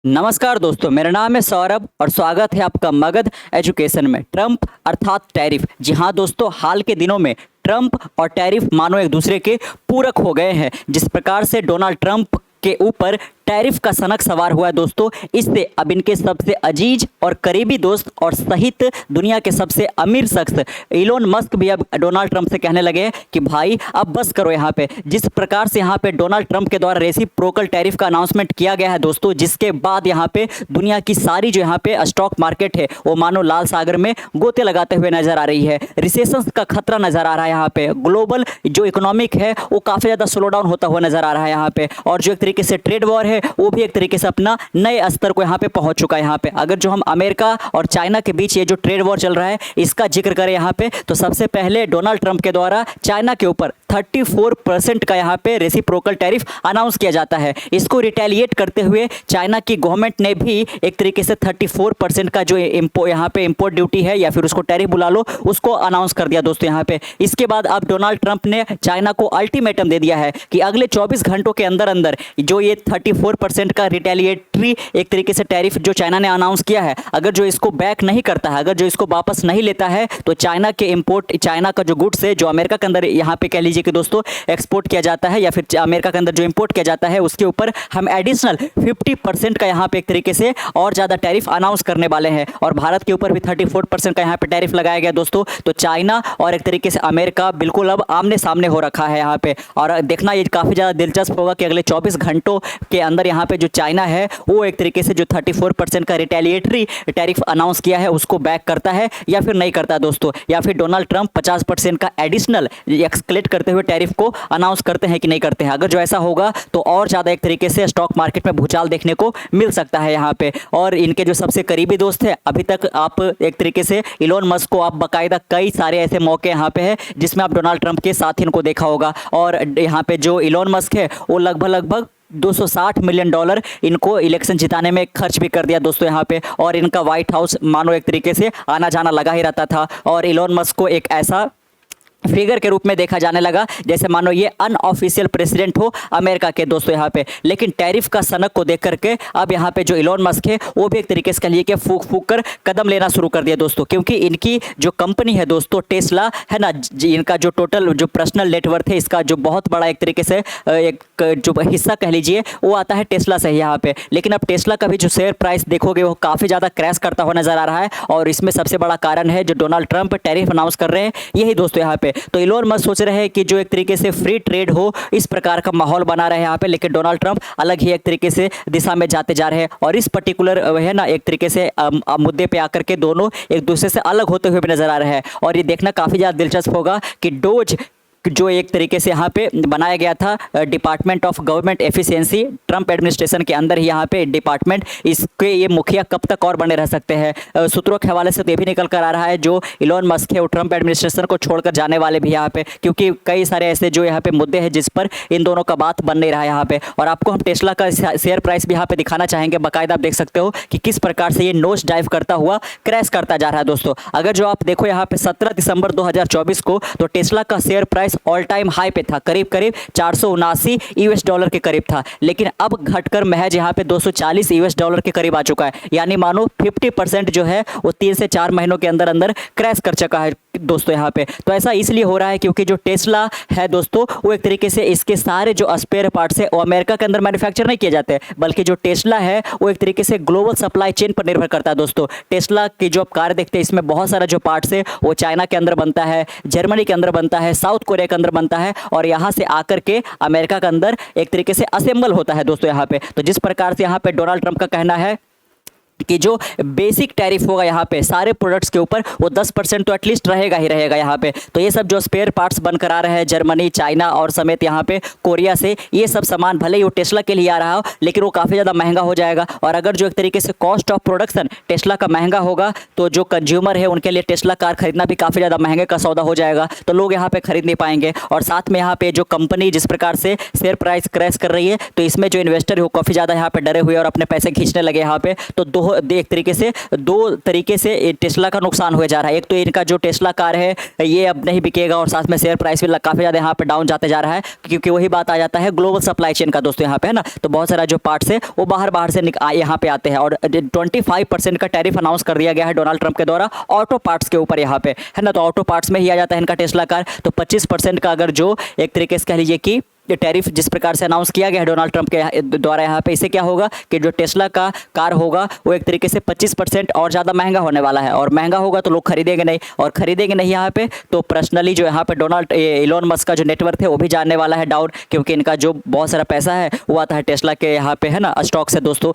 नमस्कार दोस्तों, मेरा नाम है सौरभ और स्वागत है आपका मगध एजुकेशन में। ट्रंप अर्थात टैरिफ। जी हाँ दोस्तों, हाल के दिनों में ट्रंप और टैरिफ मानो एक दूसरे के पूरक हो गए हैं। जिस प्रकार से डोनाल्ड ट्रंप के ऊपर टैरिफ का सनक सवार हुआ है दोस्तों, इससे अब इनके सबसे अजीज और करीबी दोस्त और सहित दुनिया के सबसे अमीर शख्स इलोन मस्क भी अब डोनाल्ड ट्रंप से कहने लगे हैं कि भाई अब बस करो यहाँ पे। जिस प्रकार से यहाँ पे डोनाल्ड ट्रंप के द्वारा रेसिप्रोकल टैरिफ का अनाउंसमेंट किया गया है दोस्तों, जिसके बाद यहाँ पे दुनिया की सारी जो यहाँ पे स्टॉक मार्केट है वो मानो लाल सागर में गोते लगाते हुए नजर आ रही है। रिसेशन का खतरा नजर आ रहा है यहाँ पे। ग्लोबल जो इकोनॉमिक है वो काफी ज्यादा स्लो डाउन होता हुआ नजर आ रहा है यहाँ पे। और जो एक तरीके से ट्रेड वॉर है वो भी एक तरीके से अपना नए स्तर को यहाँ पे पहुंच चुका है। यहाँ पे अगर जो हम अमेरिका और चाइना के बीच ये जो ट्रेड वॉर चल रहा है इसका जिक्र करें यहाँ पे, तो सबसे पहले डोनाल्ड ट्रंप के द्वारा चाइना के ऊपर 34% का यहाँ पे रेसिप्रोकल टैरिफ अनाउंस किया जाता है। इसको रिटेलिएट करते हुए चाइना की गवर्नमेंट ने भी एक तरीके से 34% का जो यहाँ पे इंपोर्ट ड्यूटी है या फिर उसको टैरिफ बुला लो, उसको अनाउंस कर दिया दोस्तों यहाँ पे। इसके बाद अब डोनाल्ड ट्रंप ने चाइना को अल्टीमेटम दे दिया है कि अगले 24 घंटों के अंदर अंदर जो ये 34% का रिटेलिएटरी एक तरीके से टैरिफ जो चाइना ने अनाउंस किया है, अगर जो इसको बैक नहीं करता है, अगर जो इसको वापस नहीं लेता है, तो चाइना के इंपोर्ट, चाइना का जो गुड्स है जो अमेरिका के अंदर यहाँ पे कह लीजिए कि दोस्तों एक्सपोर्ट किया जाता है या फिर अमेरिका के अंदर जो इंपोर्ट किया जाता है उसके ऊपर हम एडिशनल 50% का यहाँ पे एक तरीके से और ज़्यादा टैरिफ अनाउंस करने वाले हैं। और भारत के ऊपर भी 34% का यहाँ पे टैरिफ लगाया गया दोस्तों। तो चाइना और एक तरीके से अमेरिका बिल्कुल अब आमने सामने हो रखा है यहाँ पे। और देखना ये काफ़ी ज़्यादा दिलचस्प होगा कि अगले 24 घंटों के अंदर यहाँ पे जो चाइना है वो एक तरीके से जो 34% का रिटेलिएटरी टैरिफ अनाउंस किया है उसको बैक करता है या फिर नहीं करता दोस्तों, या फिर डोनाल्ड ट्रंप 50% का एडिशनल एक्सक्लेट करते हुए टैरिफ को अनाउंस करते हैं कि नहीं करते हैं। अगर जो ऐसा होगा तो और ज़्यादा एक तरीके से स्टॉक मार्केट में भूचाल देखने को मिल सकता है यहाँ पे। और इनके जो सबसे करीबी दोस्त है, अभी तक आप एक तरीके से इलोन मस्क को आप बाकायदा कई सारे ऐसे मौके यहाँ पे हैं जिसमें आप डोनाल्ड ट्रंप के साथ इनको देखा होगा। और यहाँ पे जो इलोन मस्क है वो लगभग 260 मिलियन डॉलर इनको इलेक्शन जिताने में खर्च भी कर दिया दोस्तों यहाँ पे। और इनका व्हाइट हाउस मानो एक तरीके से आना जाना लगा ही रहता था। और इलोन मस्क को एक ऐसा फिगर के रूप में देखा जाने लगा जैसे मानो ये अनऑफिशियल प्रेसिडेंट हो अमेरिका के दोस्तों यहाँ पे। लेकिन टैरिफ का सनक को देख करके अब यहाँ पे जो इलोन मस्क है वो भी एक तरीके से कह लिए कि फूक फूक कर कदम लेना शुरू कर दिया दोस्तों। क्योंकि इनकी जो कंपनी है दोस्तों टेस्ला है ना, इनका जो टोटल जो पर्सनल नेटवर्थ है इसका जो बहुत बड़ा एक तरीके से एक जो हिस्सा कह लीजिए वो आता है टेस्ला से यहाँ पे। लेकिन अब टेस्ला का भी जो शेयर प्राइस देखोगे वो काफ़ी ज़्यादा क्रैश करता हुआ नजर आ रहा है। और इसमें सबसे बड़ा कारण है जो डोनाल्ड ट्रंप टैरिफ अनाउंस कर रहे हैं यही दोस्तों यहाँ पे। तो इलोन मस्क सोच रहे हैं कि जो एक तरीके से फ्री ट्रेड हो इस प्रकार का माहौल बना रहे हैं यहाँ पे, लेकिन डोनाल्ड ट्रंप अलग ही एक तरीके से दिशा में जाते जा रहे हैं। और इस पर्टिकुलर है ना एक तरीके से मुद्दे पे आकर के दोनों एक दूसरे से अलग होते हुए भी नजर आ रहे हैं। और ये देखना काफ़ी ज़्यादा दिलचस्प होगा कि डोज जो एक तरीके से यहाँ पे बनाया गया था department of government efficiency, Trump administration के अंदर ही यहाँ पे डिपार्टमेंट, इसके ये मुखिया कब तक और बने रह सकते हैं। सूत्रों के हवाले से तो ये भी निकल कर आ रहा है जो इलोन मस्क है वो ट्रंप एडमिनिस्ट्रेशन को छोड़कर जाने वाले भी यहाँ पे, क्योंकि कई सारे ऐसे जो यहाँ पे मुद्दे हैं जिस पर इन दोनों का बात बन नहीं रहा है यहाँ पे। और आपको हम टेस्ला का शेयर प्राइस भी यहाँ पे दिखाना चाहेंगे, बाकायदा आप देख सकते हो कि किस प्रकार से ये नोज डाइव करता हुआ क्रैश करता जा रहा है दोस्तों। अगर जो आप देखो यहाँ पे 17 दिसंबर 2024 को तो टेस्ला का share price all time high पे था, करीब करीब $479 के करीब था। लेकिन अब घटकर महज यहाँ पे $240 के करीब आ चुका है। यानी मानो 50% जो है वो 3 से 4 महीनों के अंदर अंदर क्रैश कर चुका है दोस्तों यहाँ पे। तो ऐसा इसलिए हो रहा है क्योंकि जो टेस्ला है दोस्तों वो एक तरीके से इसके सारे जो स्पेयर पार्ट्स है वो अमेरिका के अंदर मैन्युफैक्चर नहीं किए जाते, बल्कि जो टेस्ला है वो एक तरीके से ग्लोबल सप्लाई चेन पर निर्भर करता है दोस्तों। टेस्ला की जो आप कार देखते हैं इसमें बहुत सारा जो पार्ट्स है वो चाइना के अंदर बनता है, जर्मनी के अंदर बनता है, साउथ कोरिया के अंदर बनता है और यहाँ से आकर के अमेरिका के अंदर एक तरीके से असेंबल होता है दोस्तों यहाँ पे। तो जिस प्रकार से यहाँ पे डोनाल्ड ट्रंप का कहना है कि जो बेसिक टैरिफ होगा यहाँ पे सारे प्रोडक्ट्स के ऊपर वो 10% तो एटलीस्ट रहेगा ही रहेगा यहाँ पे। तो ये सब जो स्पेयर पार्ट्स बनकर आ रहे हैं जर्मनी, चाइना और समेत यहाँ पे कोरिया से, ये सब सामान भले ही वो टेस्ला के लिए आ रहा हो लेकिन वो काफ़ी ज़्यादा महंगा हो जाएगा। और अगर जो एक तरीके से कॉस्ट ऑफ प्रोडक्शन टेस्ला का महंगा होगा तो जो कंज्यूमर है उनके लिए टेस्ला कार खरीदना भी काफ़ी ज़्यादा महंगे का सौदा हो जाएगा, तो लोग यहाँ पे खरीद नहीं पाएंगे। और साथ में यहाँ पे जो कंपनी जिस प्रकार से शेयर प्राइस क्रैश कर रही है तो इसमें जो इन्वेस्टर है वो काफ़ी ज़्यादा यहाँ पे डरे हुए और अपने पैसे खींचने लगे यहाँ पे। तो एक तरीके से दो तरीके से टेस्ला का नुकसान हो जा रहा है। एक तो इनका जो टेस्ला कार है ये अब नहीं बिकेगा और साथ में शेयर प्राइस भी काफ़ी ज़्यादा यहाँ पे डाउन जाते जा रहा है, क्योंकि वही बात आ जाता है ग्लोबल सप्लाई चेन का दोस्तों यहाँ पे, है ना। तो बहुत सारा जो पार्ट्स है वो बाहर से यहाँ पे आते हैं और 25% का टैरिफ अनाउंस कर दिया गया है डोनाल्ड ट्रंप के द्वारा ऑटो पार्ट्स के ऊपर यहाँ पे, है ना। तो ऑटो पार्ट्स में ही आ जाता है इनका टेस्ला कार। तो 25% का अगर जो एक तरीके से कह लीजिए कि टैरिफ जिस प्रकार से अनाउंस किया गया है डोनाल्ड ट्रंप के द्वारा यहाँ पे, इससे क्या होगा कि जो टेस्ला का कार होगा वो एक तरीके से 25% और ज़्यादा महंगा होने वाला है, और महंगा होगा तो लोग खरीदेंगे नहीं, और खरीदेंगे नहीं यहाँ पे तो पर्सनली जो यहाँ पे इलोन मस्क का जो नेटवर्थ है वो भी जानने वाला है डाउन, क्योंकि इनका जो बहुत सारा पैसा है वो आता है टेस्ला के यहाँ पे, है ना, स्टॉक से दोस्तों।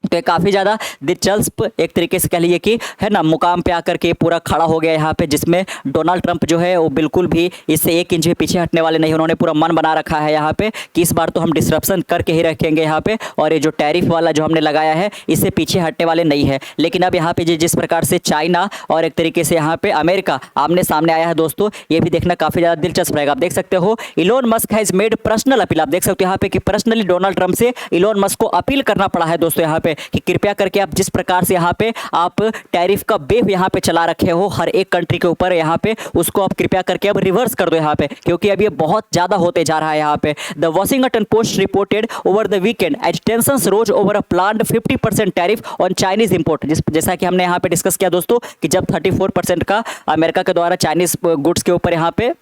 तो काफ़ी ज़्यादा दिलचस्प एक तरीके से कह लीजिए कि, है ना, मुकाम पे आकर के पूरा खड़ा हो गया यहाँ पे, जिसमें डोनाल्ड ट्रंप जो है वो बिल्कुल भी इससे 1 इंच भी पीछे हटने वाले नहीं। उन्होंने पूरा मन बना रखा है यहाँ पे कि इस बार तो हम डिसरप्शन करके ही रखेंगे यहाँ पे, और ये जो टैरिफ वाला जो हमने लगाया है इससे पीछे हटने वाले नहीं है। लेकिन अब यहाँ पे जिस प्रकार से चाइना और एक तरीके से यहाँ पे अमेरिका आमने सामने आया है दोस्तों, ये भी देखना काफ़ी ज़्यादा दिलचस्प रहेगा। आप देख सकते हो Elon Musk has made personal appeal. आप देख सकते हो यहाँ पे कि पर्सनली डोनाल्ड ट्रंप से इलोन मस्क को अपील करना पड़ा है दोस्तों यहाँ पे कि कृपया करके आप जिस प्रकार से यहाँ पे आप टैरिफ का वेव यहाँ पे चला रखे हो हर एक कंट्री के ऊपर यहाँ पे, उसको आप कृपया करके अब रिवर्स कर दो यहाँ पे, क्योंकि अब ये बहुत ज़्यादा होते जा रहा है यहाँ पे। The Washington Post reported over the weekend as tensions rose over a planned 50% tariff on Chinese import. जैसा कि हमने यहाँ पे डिस्कस किया दोस्तों कि जब 34% का अमेरिका के द्वारा चाइनीज गुड्स के ऊपर यहाँ पे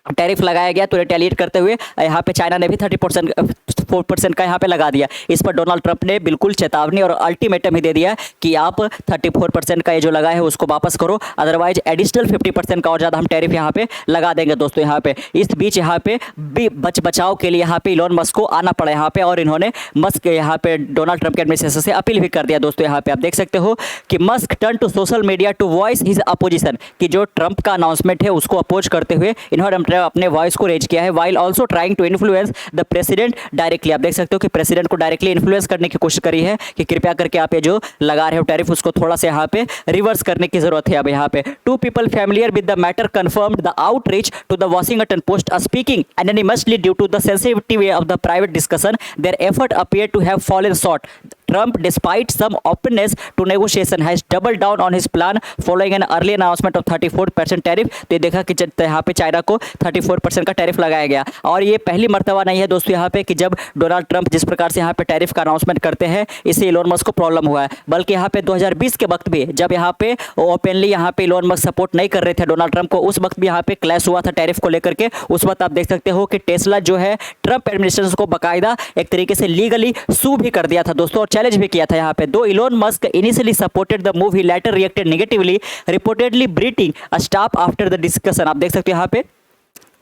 टैरिफ लगाया गया तो रिटेलिएट करते हुए यहाँ पे चाइना ने भी 34% का यहाँ पे लगा दिया। इस पर डोनाल्ड ट्रंप ने बिल्कुल चेतावनी और अल्टीमेटम ही दे दिया कि आप 34% का ये जो लगा है उसको वापस करो, अदरवाइज एडिशनल 50% का और ज़्यादा हम टैरिफ यहाँ पे लगा देंगे दोस्तों यहाँ पे। इस बीच यहाँ पे भी बचाव के लिए यहाँ पे इलोन मस्क को आना पड़ा यहाँ पे, और इन्होंने मस्क यहाँ पे डोनाल्ड ट्रंप के एडमिनिस्ट्रेशन से अपील भी कर दिया दोस्तों यहाँ पे। आप देख सकते हो कि Musk turn to social media to voice his opposition, कि जो ट्रंप का अनाउंसमेंट है उसको अपोज करते हुए इन्होंने अपने वॉइस को रेज किया है, while also trying to influence the president directly. आप देख सकते हो कि प्रेसिडेंट को डायरेक्टली इन्फ्लुएंस करने की कोशिश करी है कि कृपया करके आप ये जो लगा रहे हो टैरिफ उसको थोड़ा सा यहाँ पे रिवर्स करने की जरूरत है अब यहाँ पे। 2 people familiar with the matter confirmed the outreach to the Washington Post, speaking anonymously due to the sensitivity of the private discussion. Their effort appeared to have fallen short. Trump, despite some openness to negotiation, has doubled down on his plan following an early announcement of 34% tariff. तो देखा कि यहाँ पे China को 34% का tariff लगाया गया, और ये पहली मर्तबा नहीं है दोस्तों यहाँ पे कि जब डोनाल्ड ट्रंप जिस प्रकार से यहाँ पे टैरिफ का अनाउंसमेंट करते हैं इससे इलोन मस्क को प्रॉब्लम हुआ है। बल्कि यहाँ पे 2020 के वक्त भी जब यहाँ पे ओपनली यहाँ पे इलोन मस्क सपोर्ट नहीं कर रहे थे डोनाल्ड ट्रंप को, उस वक्त भी यहाँ पे क्लैश हुआ था टैरिफ को लेकर के। उस वक्त आप देख सकते हो कि टेस्ला जो है ट्रंप एडमिनिस्ट्रेशन को बाकायदा एक तरीके से लीगली सू भी कर दिया था दोस्तों, और चैलेंज भी किया था यहाँ पे। दो Elon Musk initially supported the move, he later reacted negatively, reportedly berating a staff after the discussion. आप देख सकते हो यहाँ पे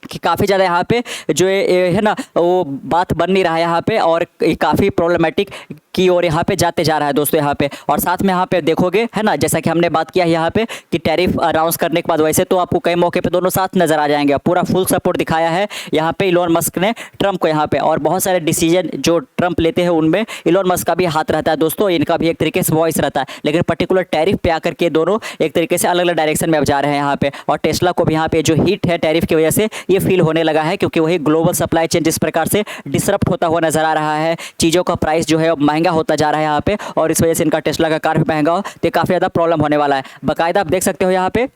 कि काफ़ी ज़्यादा यहाँ पे जो है ना वो बात बन नहीं रहा है यहाँ पे, और काफ़ी प्रॉब्लमेटिक की ओर यहाँ पे जाते जा रहा है दोस्तों यहाँ पे। और साथ में यहाँ पे देखोगे, है ना, जैसा कि हमने बात किया है यहाँ पे कि टैरिफ अनाउंस करने के बाद वैसे तो आपको कई मौके पे दोनों साथ नजर आ जाएंगे। पूरा फुल सपोर्ट दिखाया है यहाँ पे इलोन मस्क ने ट्रंप को यहाँ पे, और बहुत सारे डिसीजन जो ट्रंप लेते हैं उनमें इलोन मस्क का भी हाथ रहता है दोस्तों, इनका भी एक तरीके से वॉइस रहता है। लेकिन पर्टिकुलर टैरिफ पे आकर के दोनों एक तरीके से अलग अलग डायरेक्शन में अब जा रहे हैं यहाँ पे। और टेस्ला को भी यहाँ पे जो हीट है टैरिफ की वजह से ये फील होने लगा है, क्योंकि वही ग्लोबल सप्लाई चेन जिस प्रकार से डिसरप्ट होता हुआ नजर आ रहा है, चीज़ों का प्राइस जो है महंगा होता जा रहा है यहाँ पे, और इस वजह से इनका टेस्ला का कार भी महंगा हो तो काफ़ी ज़्यादा प्रॉब्लम होने वाला है। बाकायदा आप देख सकते हो यहाँ पे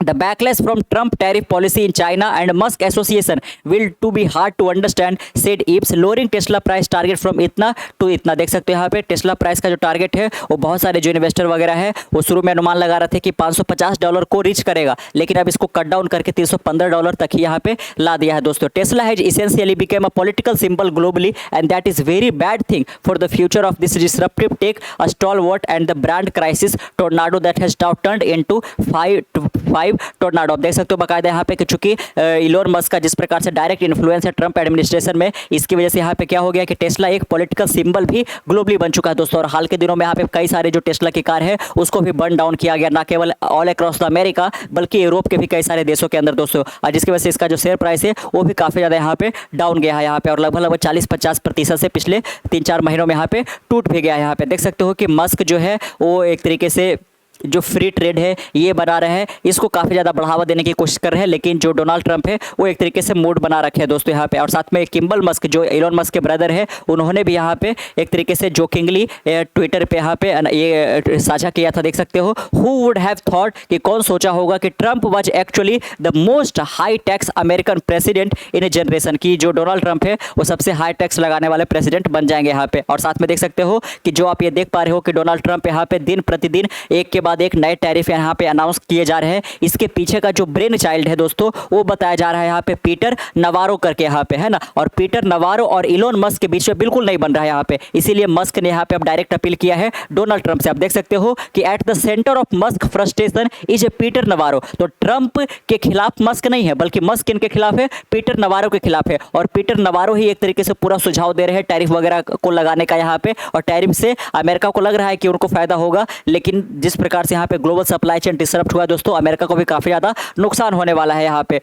The backlash from Trump tariff policy in China and Musk association will to be hard to understand, said Ives, lowering Tesla price target from इतना to इतना। देख सकते हो यहाँ पे टेस्ला प्राइस का जो टारगेट है वो बहुत सारे जो इन्वेस्टर वगैरह है वो शुरू में अनुमान लगा रहे थे कि $550 को रीच करेगा, लेकिन अब इसको कट डाउन करके $315 तक ही यहाँ पे ला दिया है दोस्तों। Tesla has essentially become a political symbol globally and that is very bad thing for the future of this disruptive tech, a stalwart and the brand crisis tornado that has now turned into five tornado. आप देख सकते हो बाकायदा यहाँ पे कि चूंकि Elon Musk का जिस प्रकार से डायरेक्ट इन्फ्लुएंस है ट्रंप एडमिनिस्ट्रेशन में, इसकी वजह से यहाँ पे क्या हो गया कि टेस्ला एक पॉलिटिकल सिंबल भी ग्लोबली बन चुका है दोस्तों। और हाल के दिनों में यहाँ पे कई सारे जो टेस्ला की कार है उसको भी बर्न डाउन किया गया, ना केवल ऑल अक्रॉस द अमेरिका बल्कि यूरोप के भी कई सारे देशों के अंदर दोस्तों, और जिसकी वजह से इसका जो शेयर प्राइस है वो भी काफ़ी ज़्यादा यहाँ पे डाउन गया है यहाँ पे, और लगभग 40-50% से पिछले 3-4 महीनों में यहाँ पे टूट भी गया है यहाँ पे। देख सकते हो कि मस्क जो है वो एक तरीके से जो फ्री ट्रेड है ये बना रहे हैं, इसको काफ़ी ज़्यादा बढ़ावा देने की कोशिश कर रहे हैं। लेकिन जो डोनाल्ड ट्रंप है वो एक तरीके से मूड बना रखे हैं दोस्तों यहाँ पे। और साथ में किम्बल मस्क जो एलोन मस्क के ब्रदर है, उन्होंने भी यहाँ पे एक तरीके से जोकिंगली ट्विटर पे यहाँ पे ये साझा किया था, देख सकते हो। हु वुड हैव थॉट, कि कौन सोचा होगा कि Trump was actually the most high tax American president in A generation, की जो डोनाल्ड ट्रंप है वो सबसे हाई टैक्स लगाने वाले प्रेसिडेंट बन जाएंगे यहाँ पे। और साथ में देख सकते हो कि जो आप ये देख पा रहे हो कि डोनाल्ड ट्रंप यहाँ पे दिन प्रतिदिन एक के बाद एक नए टैरिफ यहाँ पे अनाउंस किए जा रहे हैं। इसके पीछे का जो ब्रेन चाइल्ड है दोस्तों वो बताया जा रहा है यहाँ पे पीटर नवारो करके यहाँ पे, है ना। और पीटर नवारो और इलोन मस्क के बीच में बिल्कुल नहीं बन रहा है यहाँ पे, इसीलिए मस्क ने यहाँ पे अब डायरेक्ट अपील किया है डोनाल्ड ट्रंप से। आप देख सकते हो कि at the centre of Musk frustration is a Peter Navarro. तो ट्रंप के खिलाफ मस्क नहीं है, बल्कि मस्क इनके खिलाफ है, पीटर नवारो के खिलाफ है। और पीटर नवारो ही एक तरीके से पूरा सुझाव दे रहे हैं टैरिफ वगैरह को लगाने का यहाँ पे। और टैरिफ से अमेरिका को लग रहा है कि उनको फायदा होगा, लेकिन जिस प्रकार से यहाँ पे ग्लोबल सप्लाई चेन डिसरप्ट हुआ दोस्तों, अमेरिका को भी काफी ज्यादा नुकसान होने वाला है यहाँ पे।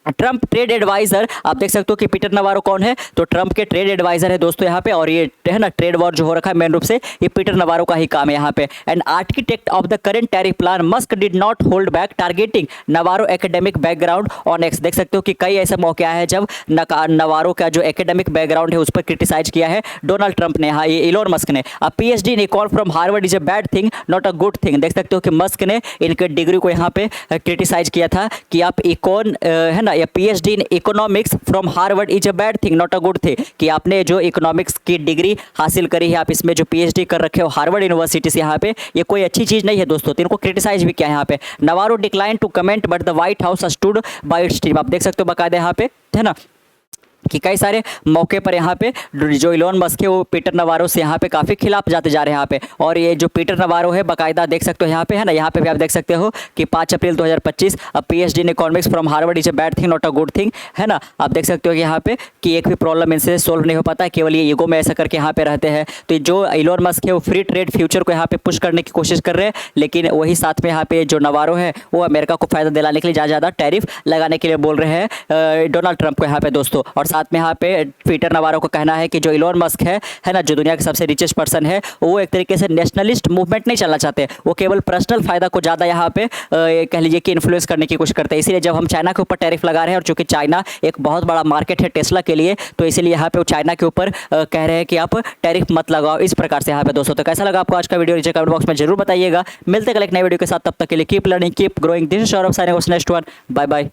ट्रंप ट्रेड एडवाइजर, आप देख सकते हो कि पीटर नवारो कौन है, तो ट्रंप के ट्रेड एडवाइजर है दोस्तों यहाँ पे। और ये है ना ट्रेड वॉर जो हो रखा है मेन रूप से ये पीटर नवारो का ही काम है यहाँ पे। And architect of the current tariff plan Musk did not hold back targeting नवारो academic background on x. देख सकते हो कि कई ऐसे मौके आए हैं जब नवारो का जो एकेडमिक बैकग्राउंड है उस पर क्रिटिसाइज किया है डोनाल्ड ट्रंप ने, हाँ ये इलोन मस्क ने। PhD in econ from Harvard is a bad thing not a good thing. देख सकते हो कि मस्क ने इनके डिग्री को यहाँ पे क्रिटिसाइज किया था कि आप इकोन है ना या PhD in economics from Harvard is a bad thing not a good thing, कि आपने जो इकोनॉमिक्स की डिग्री हासिल करी है, आप इसमें जो PhD कर रखे हो हार्वर्ड यूनिवर्सिटी से, यहाँ पे ये कोई अच्छी चीज़ नहीं है दोस्तों। तो इनको क्रिटिसाइज भी किया है यहाँ पे। Navarro decline to comment but the White House stood by its team. आप देख सकते हो बाकायदा यहाँ पे, है ना, कि कई सारे मौके पर यहाँ पे जो इलोन मस्क है वो पीटर नवारो से यहाँ पे काफ़ी खिलाफ जाते जा रहे हैं यहाँ पे। और ये जो पीटर नवारो है बाकायदा देख सकते हो यहाँ पे, है ना, यहाँ पे भी आप देख सकते हो कि 5 अप्रैल 2025 PhD in economics from Harvard is a bad thing not a good thing, है ना। आप देख सकते हो कि यहाँ पे कि एक भी प्रॉब्लम इनसे सोल्व नहीं हो पाता, केवल ये ईगो में ऐसा करके यहाँ पे रहते हैं। तो जो इलोन मस्क है वो फ्री ट्रेड फ्यूचर को यहाँ पे पुश करने की कोशिश कर रहे हैं, लेकिन वही साथ में यहाँ पे जो नवारो है वो अमेरिका को फायदा दिलाने के लिए ज़्यादा टैरिफ लगाने के लिए बोल रहे हैं डोनाल्ड ट्रंप को यहाँ पे दोस्तों। और साथ में यहाँ पे पीटर नवारो को कहना है कि जो इलोन मस्क है ना, जो दुनिया के सबसे रिचेस्ट पर्सन है, वो एक तरीके से नेशनलिस्ट मूवमेंट नहीं चलना चाहते, वो केवल पर्सनल फायदा को ज़्यादा यहाँ पे कह लीजिए कि इन्फ्लुएंस करने की कोशिश करते हैं। इसीलिए जब हम चाइना के ऊपर टैरिफ लगा रहे हैं, और चूंकि चाइना एक बहुत बड़ा मार्केट है टेस्ला के लिए, तो इसीलिए यहाँ पे वो चाइना के ऊपर कह रहे हैं कि आप टैरिफ मत लगाओ, इस प्रकार से यहाँ पे दोस्तों। तो कैसा लगा आपको आज का वीडियो, नीचे कमेंट बॉक्स में जरूर बताइएगा। मिलते हैं कल एक नए वीडियो के साथ, तब तक के लिए keep learning keep growing. This is Saurabh signing off next one, bye bye.